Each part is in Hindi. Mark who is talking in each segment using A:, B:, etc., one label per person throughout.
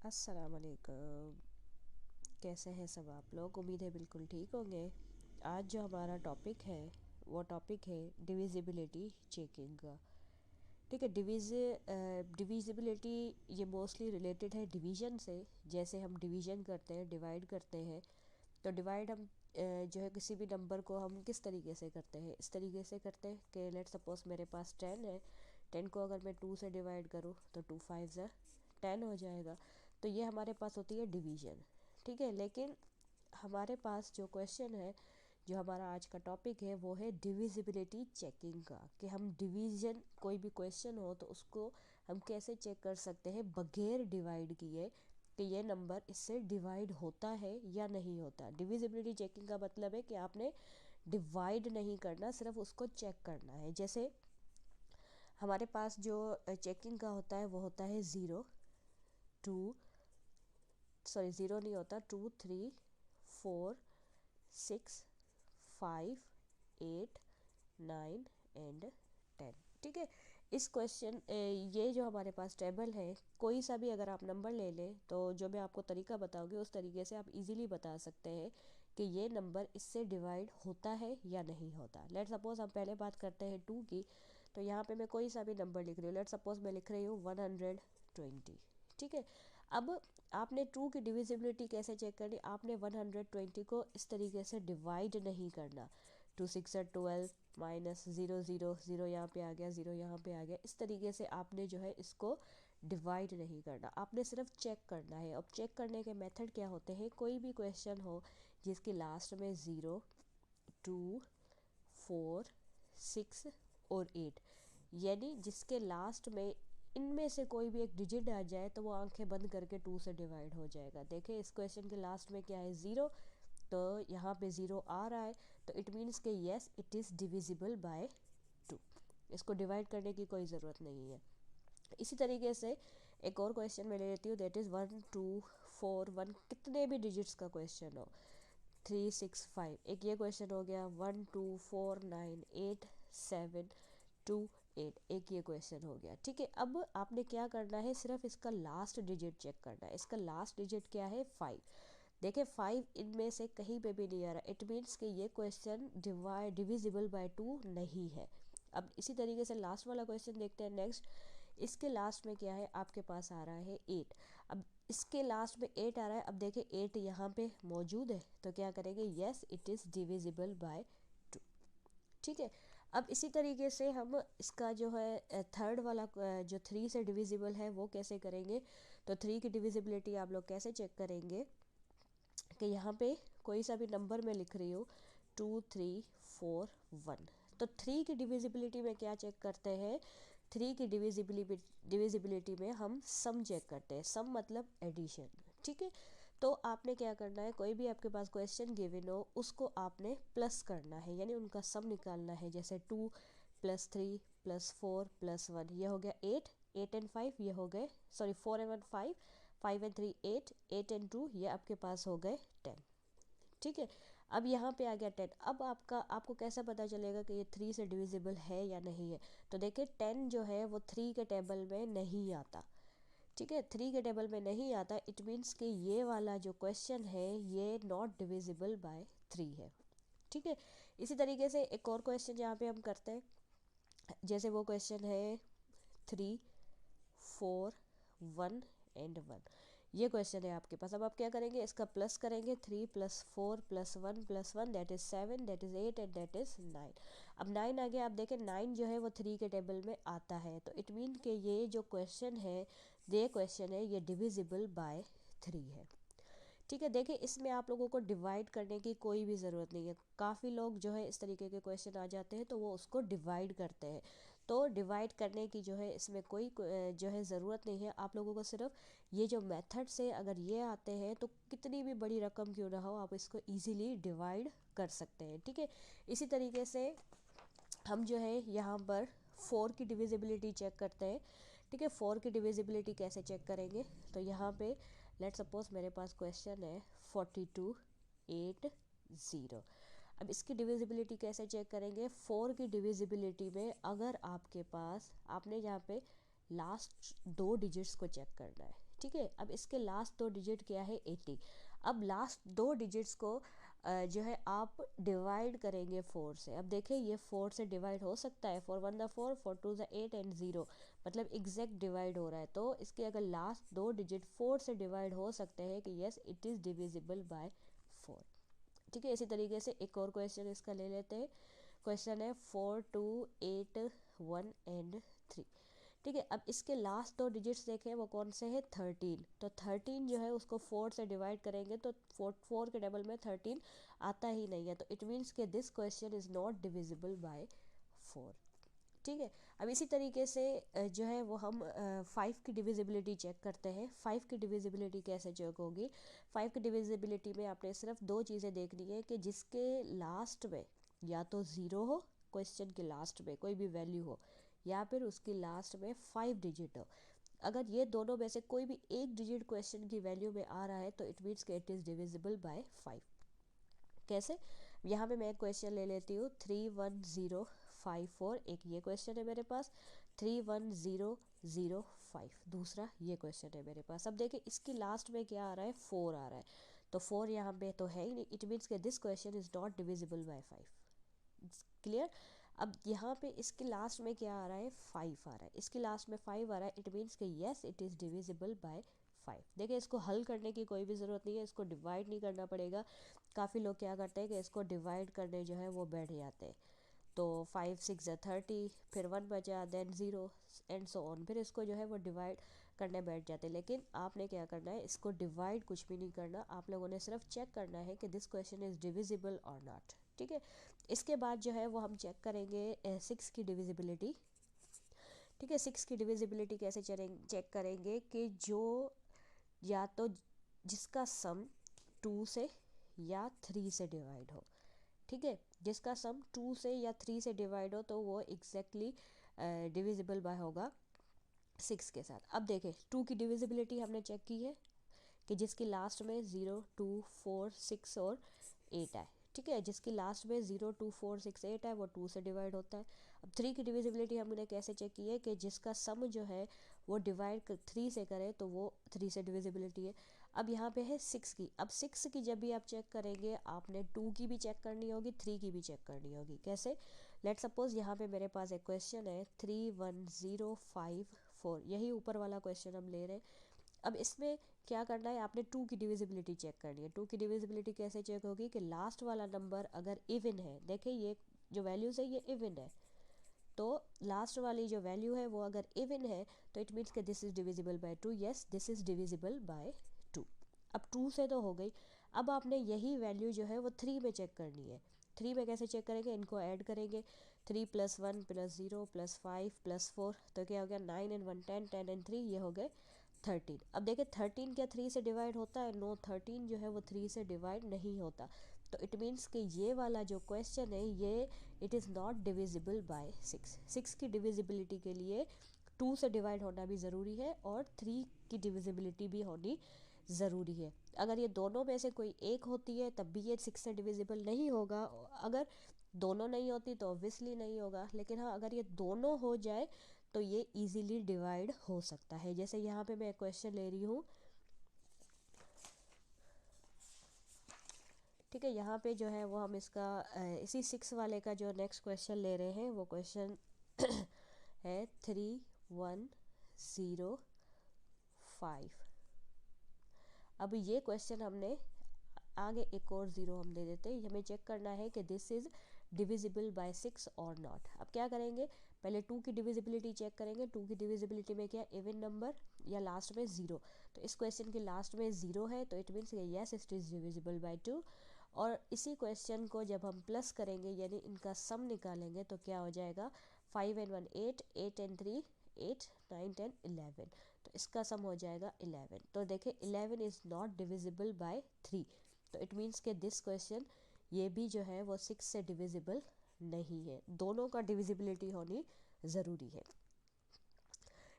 A: अस्सलाम वालेकुम। कैसे हैं सब आप लोग? उम्मीद है बिल्कुल ठीक होंगे। आज जो हमारा टॉपिक है वो टॉपिक है डिविजिबिलिटी चेकिंग का। ठीक है। डिविजिबिलिटी ये मोस्टली रिलेटेड है डिवीज़न से। जैसे हम डिवीज़न करते हैं, डिवाइड करते हैं, तो डिवाइड हम जो है किसी भी नंबर को हम किस तरीके से करते हैं, इस तरीके से करते हैं कि लेट सपोज मेरे पास 10 है। 10 को अगर मैं 2 से डिवाइड करूँ तो 2 5 ज़ा 10 हो जाएगा। तो ये हमारे पास होती है डिवीज़न। ठीक है। लेकिन हमारे पास जो क्वेश्चन है, जो हमारा आज का टॉपिक है, वो है डिविजिबिलिटी चेकिंग का। कि हम डिवीज़न, कोई भी क्वेश्चन हो तो उसको हम कैसे चेक कर सकते हैं बगैर डिवाइड किए कि ये नंबर इससे डिवाइड होता है या नहीं होता। डिविजिबिलिटी चेकिंग का मतलब है कि आपने डिवाइड नहीं करना, सिर्फ उसको चेक करना है। जैसे हमारे पास जो चेकिंग का होता है वो होता है ज़ीरो टू, सॉरी ज़ीरो नहीं होता, 2 3 4 6 5 8 9 एंड 10। ठीक है। इस क्वेश्चन ये जो हमारे पास टेबल है, कोई सा भी अगर आप नंबर ले लें तो जो मैं आपको तरीका बताऊंगी उस तरीके से आप इजीली बता सकते हैं कि ये नंबर इससे डिवाइड होता है या नहीं होता। लेट सपोज हम पहले बात करते हैं 2 की। तो यहाँ पे मैं कोई सा भी नंबर लिख रही हूँ। लेट सपोज मैं लिख रही हूँ 120। ठीक है। अब आपने 2 की डिविजिबिलिटी कैसे चेक करनी, आपने 120 को इस तरीके से डिवाइड नहीं करना। 2 6 12 माइनस ज़ीरो ज़ीरो ज़ीरो, यहाँ पे आ गया ज़ीरो, यहाँ पे आ गया। इस तरीके से आपने जो है इसको डिवाइड नहीं करना, आपने सिर्फ चेक करना है। अब चेक करने के मेथड क्या होते हैं? कोई भी क्वेश्चन हो जिसके लास्ट में 0 2 4 6 और 8, यानी जिसके लास्ट में इनमें से कोई भी एक डिजिट आ जाए तो वो आंखें बंद करके 2 से डिवाइड हो जाएगा। देखें इस क्वेश्चन के लास्ट में क्या है? 0। तो यहाँ पे 0 आ रहा है तो इट मीन्स कि yes it is divisible by 2। इसको डिवाइड करने की कोई ज़रूरत नहीं है। इसी तरीके से एक और क्वेश्चन मैं ले लेती हूँ, दैट इज़ 1 2 4 1, कितने भी डिजिट्स का क्वेश्चन हो, 3 6 5। एक ये क्वेश्चन हो गया, 1 2 4 9 8 7 2 8। एक ये क्वेश्चन हो गया। ठीक है। अब आपने क्या करना है, सिर्फ इसका लास्ट डिजिट चेक करना है। इसका लास्ट डिजिट क्या है? 5। देखिए 5 इनमें से कहीं पे भी नहीं आ रहा, इट मीन्स कि ये क्वेश्चन डिविजिबल बाय 2 नहीं है। अब इसी तरीके से लास्ट वाला क्वेश्चन देखते हैं नेक्स्ट। इसके लास्ट में क्या है? आपके पास आ रहा है 8। अब इसके लास्ट में 8 आ रहा है। अब देखिए 8 यहाँ पे मौजूद है तो क्या करेंगे? Yes it is divisible by 2। ठीक है। अब इसी तरीके से हम इसका जो है थर्ड वाला जो 3 से डिविजिबल है वो कैसे करेंगे? तो 3 की डिविजिबिलिटी आप लोग कैसे चेक करेंगे कि यहाँ पे कोई सा भी नंबर मैं लिख रही हूँ 2 3 4 1। तो 3 की डिविजिबिलिटी में क्या चेक करते हैं? 3 की डिविजिबिलिटी में हम सम चेक करते हैं। सम मतलब एडिशन। ठीक है। तो आपने क्या करना है, कोई भी आपके पास क्वेश्चन गिवन हो उसको आपने प्लस करना है, यानी उनका सम निकालना है। जैसे 2 + 3 + 4 + 1, ये हो गया 8। 8 एंड 5 ये हो गए, सॉरी 4 एंड 1 5, 5 एंड 3 8, 8 एंड 2 ये आपके पास हो गए 10। ठीक है। अब यहाँ पे आ गया 10। अब आपको कैसे पता चलेगा कि ये 3 से डिविजिबल है या नहीं है? तो देखिए 10 जो है वो 3 के टेबल में नहीं आता। ठीक है। 3 के टेबल में नहीं आता, इट मीन्स कि ये वाला जो क्वेश्चन है ये नॉट डिविजिबल बाय 3 है। ठीक है। इसी तरीके से एक और क्वेश्चन यहाँ पे हम करते हैं। जैसे वो क्वेश्चन है 3 4 1 एंड 1, ये क्वेश्चन है आपके पास। अब आप क्या करेंगे? इसका प्लस करेंगे। 3 + 4 + 1 + 1 that is 7, that is 8 and that is 9। अब 9 आ गया। आप देखें 9 जो है वो 3 के टेबल में आता है, तो इट मीन कि ये जो क्वेश्चन है, ये क्वेश्चन है, ये डिविजिबल बाय 3 है। ठीक है। देखिए इसमें आप लोगों को डिवाइड करने की कोई भी ज़रूरत नहीं है। काफ़ी लोग जो है इस तरीके के क्वेश्चन आ जाते हैं तो वो उसको डिवाइड करते हैं। तो डिवाइड करने की जो है इसमें कोई जो है ज़रूरत नहीं है। आप लोगों को सिर्फ ये जो मेथड से अगर ये आते हैं तो कितनी भी बड़ी रकम क्यों ना हो आप इसको ईज़िली डिवाइड कर सकते हैं। ठीक है। इसी तरीके से हम जो है यहाँ पर 4 की डिविजिबिलिटी चेक करते हैं। ठीक है। 4 की डिविजिबिलिटी कैसे चेक करेंगे? तो यहाँ पे लेट सपोज मेरे पास क्वेश्चन है 42 8 0। अब इसकी डिविजिबिलिटी कैसे चेक करेंगे? 4 की डिविजिबिलिटी में अगर आपके पास, आपने यहाँ पे लास्ट 2 डिजिट्स को चेक करना है। ठीक है। अब इसके लास्ट 2 डिजिट क्या है 80। अब लास्ट 2 डिजिट्स को जो है आप डिवाइड करेंगे 4 से। अब देखें ये 4 से डिवाइड हो सकता है, 4 1 4, 4 2 8 एंड 0, मतलब एग्जैक्ट डिवाइड हो रहा है। तो इसके अगर लास्ट 2 डिजिट 4 से डिवाइड हो सकते हैं कि yes it is divisible by 4। ठीक है, इसी तरीके से एक और क्वेश्चन इसका ले लेते हैं। क्वेश्चन है 4 2 8 1 एंड 3। ठीक है, अब इसके लास्ट 2 डिजिट्स देखें वो कौन से हैं 13। तो 13 जो है उसको 4 से डिवाइड करेंगे तो 4 के डबल में 13 आता ही नहीं है। तो इट मीन्स कि this question is not divisible by 4। ठीक है, अब इसी तरीके से जो है वो हम 5 की डिविजिबिलिटी चेक करते हैं। 5 की डिविजिबिलिटी कैसे चेक होगी? 5 की डिविजिबिलिटी में आपने सिर्फ 2 चीज़ें देखनी है कि जिसके लास्ट में या तो 0 हो, क्वेश्चन के लास्ट में कोई भी वैल्यू हो, या फिर उसकी लास्ट में 5 डिजिट हो। अगर ये दोनों में से कोई भी एक डिजिट क्वेश्चन की वैल्यू में आ रहा है तो इट मीन्स कि इट इज़ डिविजिबल बाय 5। कैसे? यहाँ पे मैं एक क्वेश्चन ले लेती हूँ 31054, एक ये क्वेश्चन है मेरे पास, 31005 दूसरा ये क्वेश्चन है मेरे पास। अब देखिए इसकी लास्ट में क्या आ रहा है 4 आ रहा है, तो 4 यहाँ पे तो है ही नहीं, इट मीन्स कि this question is not divisible by 5। Clear? अब यहाँ पे इसके लास्ट में क्या आ रहा है 5 आ रहा है, इसके लास्ट में 5 आ रहा है, इट मीन्स कि yes it is divisible by 5। देखिए इसको हल करने की कोई भी ज़रूरत नहीं है, इसको डिवाइड नहीं करना पड़ेगा। काफ़ी लोग क्या करते हैं कि इसको डिवाइड करने जो है वो बैठ जाते हैं। तो 5 6 30, फिर 1 बचा, देन 0 एंड सो ऑन, फिर इसको जो है वो डिवाइड करने बैठ जाते हैं। लेकिन आपने क्या करना है, इसको डिवाइड कुछ भी नहीं करना, आप लोगों ने सिर्फ चेक करना है कि दिस क्वेश्चन इज़ डिविजिबल और नॉट। ठीक है, इसके बाद जो है वो हम चेक करेंगे 6 की डिविजिबिलिटी। ठीक है, 6 की डिविजिबिलिटी कैसे चेक करेंगे कि जो या तो जिसका सम 2 से या 3 से डिवाइड हो। ठीक है, जिसका सम 2 से या 3 से डिवाइड हो तो वो एग्जैक्टली डिविजिबल बाय होगा 6 के साथ। अब देखें 2 की डिविजिबिलिटी हमने चेक की है कि जिसकी लास्ट में 0 2 4 6 और 8 है। ठीक है, जिसकी लास्ट में 0 2 4 6 8 है वो 2 से डिवाइड होता है। अब 3 की डिविजिबिलिटी हमने कैसे चेक की है कि जिसका सम जो है वो डिवाइड 3 से करे तो वो 3 से डिविजिबिलिटी है। अब यहाँ पे है 6 की। अब 6 की जब भी आप चेक करेंगे आपने 2 की भी चेक करनी होगी, 3 की भी चेक करनी होगी। कैसे? लेट सपोज यहाँ पे मेरे पास एक क्वेश्चन है 31054, यही ऊपर वाला क्वेश्चन हम ले रहे हैं। अब इसमें क्या करना है, आपने 2 की डिविजिबिलिटी चेक करनी है। 2 की डिविजिबिलिटी कैसे चेक होगी कि लास्ट वाला नंबर अगर इवन है, देखिए ये जो वैल्यूज़ है ये इवन है, तो लास्ट वाली जो वैल्यू है वो अगर इवन है तो इट मीन्स कि this is divisible by 2। Yes this is divisible by 2। अब 2 से तो हो गई, अब आपने यही वैल्यू जो है वो 3 में चेक करनी है। 3 में कैसे चेक करेंगे, इनको ऐड करेंगे, 3 + 1 + 0 + 5 + 4, तो क्या हो गया 9 एंड 1 10, 10 एंड 3 ये हो गए 13। अब देखिए 13 क्या 3 से डिवाइड होता है? नो, 13 जो है वो 3 से डिवाइड नहीं होता। तो इट मीन्स कि ये वाला जो क्वेश्चन है ये it is not divisible by 6। 6 की डिविजिबिलिटी के लिए 2 से डिवाइड होना भी ज़रूरी है और 3 की डिविजिबिलिटी भी होनी ज़रूरी है। अगर ये दोनों में से कोई एक होती है तब भी ये 6 से डिविजिबल नहीं होगा, अगर दोनों नहीं होती तो ऑब्वियसली नहीं होगा। लेकिन हाँ अगर ये दोनों हो जाए तो ये इजीली डिवाइड हो सकता है। जैसे यहाँ पे मैं क्वेश्चन ले रही हूँ, ठीक है, यहाँ पे जो है वो हम इसका इसी 6 वाले का जो नेक्स्ट क्वेश्चन ले रहे हैं वो क्वेश्चन है 3105। अब ये क्वेश्चन हमने आगे एक और 0 हम दे देते हैं, हमें चेक करना है कि दिस इज़ डिविजिबल बाय 6 और नॉट। अब क्या करेंगे, पहले 2 की डिविजिबिलिटी चेक करेंगे। 2 की डिविजिबिलिटी में क्या इवन नंबर या लास्ट में 0, तो इस क्वेश्चन के लास्ट में 0 है तो it means yes it is divisible by 2। और इसी क्वेश्चन को जब हम प्लस करेंगे यानी इनका सम निकालेंगे तो क्या हो जाएगा 5 एंड 1 8, 8 एंड 3 8, 9 10 11, तो इसका सम हो जाएगा 11। तो देखिए 11 इज़ नॉट डिविजिबल बाय 3, तो इट मीन्स कि दिस क्वेश्चन ये भी जो है वो 6 से डिविजिबल नहीं है। दोनों का डिविजिबिलिटी होनी ज़रूरी है।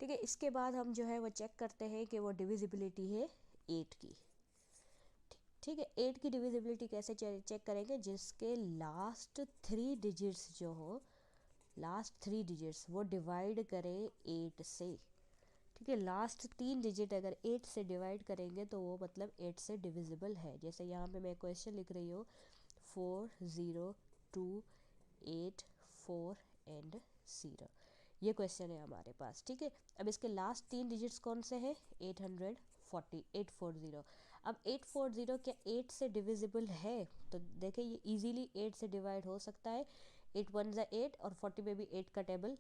A: ठीक है, इसके बाद हम जो है वो चेक करते हैं कि वो डिविजिबिलिटी है 8 की। ठीक है, 8 की डिविजिबिलिटी कैसे चेक करेंगे, जिसके लास्ट 3 डिजिट्स जो हो, लास्ट 3 डिजिट्स वो डिवाइड करें 8 से। ठीक है, लास्ट 3 डिजिट अगर 8 से डिवाइड करेंगे तो वो मतलब 8 से डिविजिबल है। जैसे यहाँ पे मैं क्वेश्चन लिख रही हूँ 4028 एंड 0, ये क्वेश्चन है हमारे पास। ठीक है, अब इसके लास्ट 3 डिजिट्स कौन से हैं? 840। अब 840 क्या 8 से डिविजिबल है? तो देखिए ये इजीली 8 से डिवाइड हो सकता है। 8 वन ज़ा 8 और 40 में भी 8 का टेबल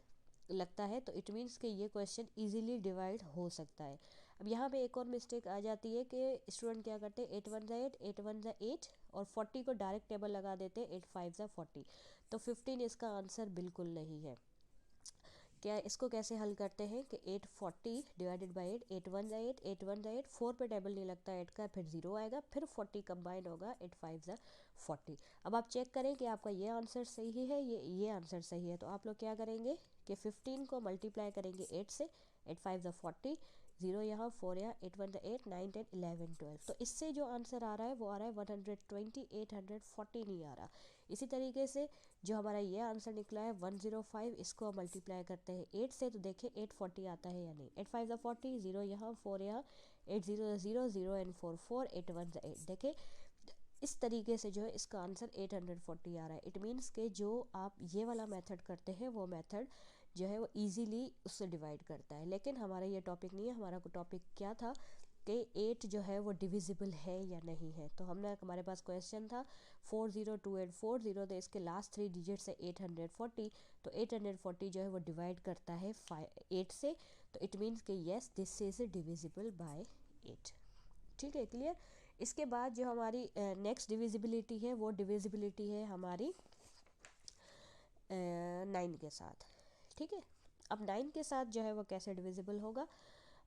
A: लगता है, तो इट मीन्स कि ये क्वेश्चन इजीली डिवाइड हो सकता है। अब यहाँ पे एक और मिस्टेक आ जाती है कि स्टूडेंट क्या करते हैं 8 वन ज़ा 8, 8 वन ज़ा 8 और 40 को डायरेक्ट टेबल लगा देते हैं, 8 फाइव ज़ा 40, तो 15 इसका आंसर बिल्कुल नहीं है। क्या इसको कैसे हल करते हैं कि 840 डिवाइडेड बाई 8, 8 वन ज़ा 8, 8 वन ज़ा 8, 4 पे टेबल नहीं लगता 8 का, फिर 0 आएगा, फिर 40 कंबाइन होगा, 8 फाइव ज़ा 40। अब आप चेक करें कि आपका ये आंसर सही है, ये आंसर सही है, तो आप लोग क्या करेंगे कि 15 को मल्टीप्लाई करेंगे 8 से, 8 फाइव ज़ा 40, 0 यहाँ, 4 यहाँ, 8 वन ज़ा 8, 9 10 11 12, तो इससे जो आंसर आ रहा है वो आ रहा है 120, 840 नहीं आ रहा। इसी तरीके से जो हमारा ये आंसर निकला है 105, इसको हम मल्टीप्लाई करते हैं 8 से, तो देखिए 840 आता है या नहीं। 8 फाइव ज़ा 40, 0 यहाँ, 4 यहाँ, 8 0 0 0 एंड 4 4, 8 वन ज़ा 8, देखिए इस तरीके से जो है इसका आंसर 840 आ रहा है। इट मीन्स के जो आप ये वाला मेथड करते हैं वो मेथड जो है वो इजीली उससे डिवाइड करता है, लेकिन हमारा ये टॉपिक नहीं है। हमारा टॉपिक क्या था कि 8 जो है वो डिविजिबल है या नहीं है। तो हमारे पास क्वेश्चन था 402840, तो इसके लास्ट 3 डिजिट से 840, तो 840 जो है वो डिवाइड करता है 8 से, तो इट मीन्स कि yes this is divisible by 8। ठीक है, क्लियर। इसके बाद जो हमारी नेक्स्ट डिविजिबिलिटी है वो डिविजिबिलिटी है हमारी 9 के साथ। ठीक है, अब 9 के साथ जो है वो कैसे डिविजिबल होगा?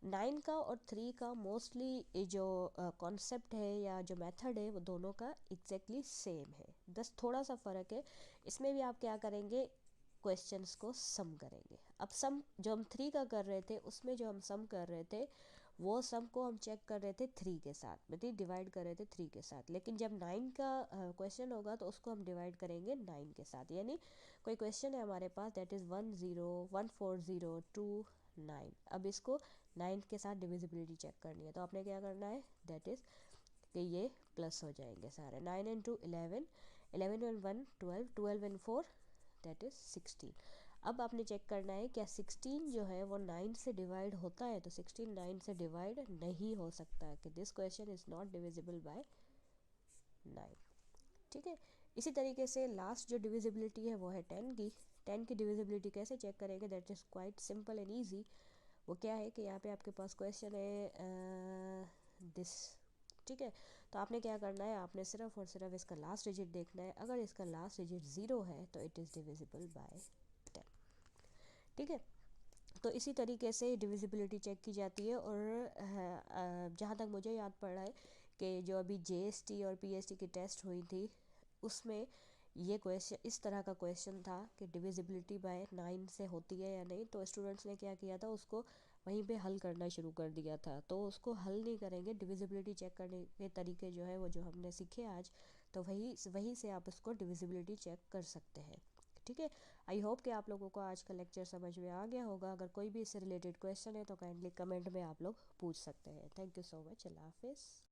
A: 9 का और 3 का मोस्टली जो कॉन्सेप्ट है या जो मेथड है वो दोनों का एग्जैक्टली सेम है, बस थोड़ा सा फ़र्क है। इसमें भी आप क्या करेंगे, क्वेश्चंस को सम करेंगे। अब सम जो हम 3 का कर रहे थे उसमें जो हम सम कर रहे थे वो सम को हम चेक कर रहे थे 3 के साथ, मतलब डिवाइड कर रहे थे 3 के साथ, लेकिन जब 9 का क्वेश्चन होगा तो उसको हम डिवाइड करेंगे 9 के साथ। यानी कोई क्वेश्चन है हमारे पास दैट इज़ 1014029, अब इसको 9 के साथ डिविजिबिलिटी चेक करनी है, तो आपने क्या करना है दैट इज़ कि ये प्लस हो जाएंगे सारे, 9 and 2 11, 11 and 1 12, 12 and 4 that is 16। अब आपने चेक करना है क्या 16 जो है वो 9 से डिवाइड होता है, तो 16 9 से डिवाइड नहीं हो सकता है, कि this question is not divisible by 9। ठीक है, इसी तरीके से लास्ट जो डिविजिबिलिटी है वो है 10 की। 10 की डिविजिबिलिटी कैसे चेक करेंगे, that is quite simple and easy. वो क्या है कि यहाँ पे आपके पास क्वेश्चन है दिस। ठीक है, तो आपने क्या करना है, आपने सिर्फ और सिर्फ इसका लास्ट डिजिट देखना है, अगर इसका लास्ट डिजिट 0 है तो इट इज़ डिविजिबल बाय 10। ठीक है, तो इसी तरीके से डिविजिबिलिटी चेक की जाती है। और जहाँ तक मुझे याद पड़ रहा है कि जो अभी जीएसटी और पीएसटी की टेस्ट हुई थी उसमें ये क्वेश्चन इस तरह का क्वेश्चन था कि डिविजिबिलिटी बाय 9 से होती है या नहीं, तो स्टूडेंट्स ने क्या किया था उसको वहीं पे हल करना शुरू कर दिया था। तो उसको हल नहीं करेंगे, डिविजिबिलिटी चेक करने के तरीके जो है वो जो हमने सीखे आज, तो वही से आप उसको डिविजिबिलिटी चेक कर सकते हैं। ठीक है, आई होप कि आप लोगों को आज का लेक्चर समझ में आ गया होगा। अगर कोई भी इससे रिलेटेड क्वेश्चन है तो काइंडली कमेंट में आप लोग पूछ सकते हैं। थैंक यू सो मच, अल्लाह हाफिज़।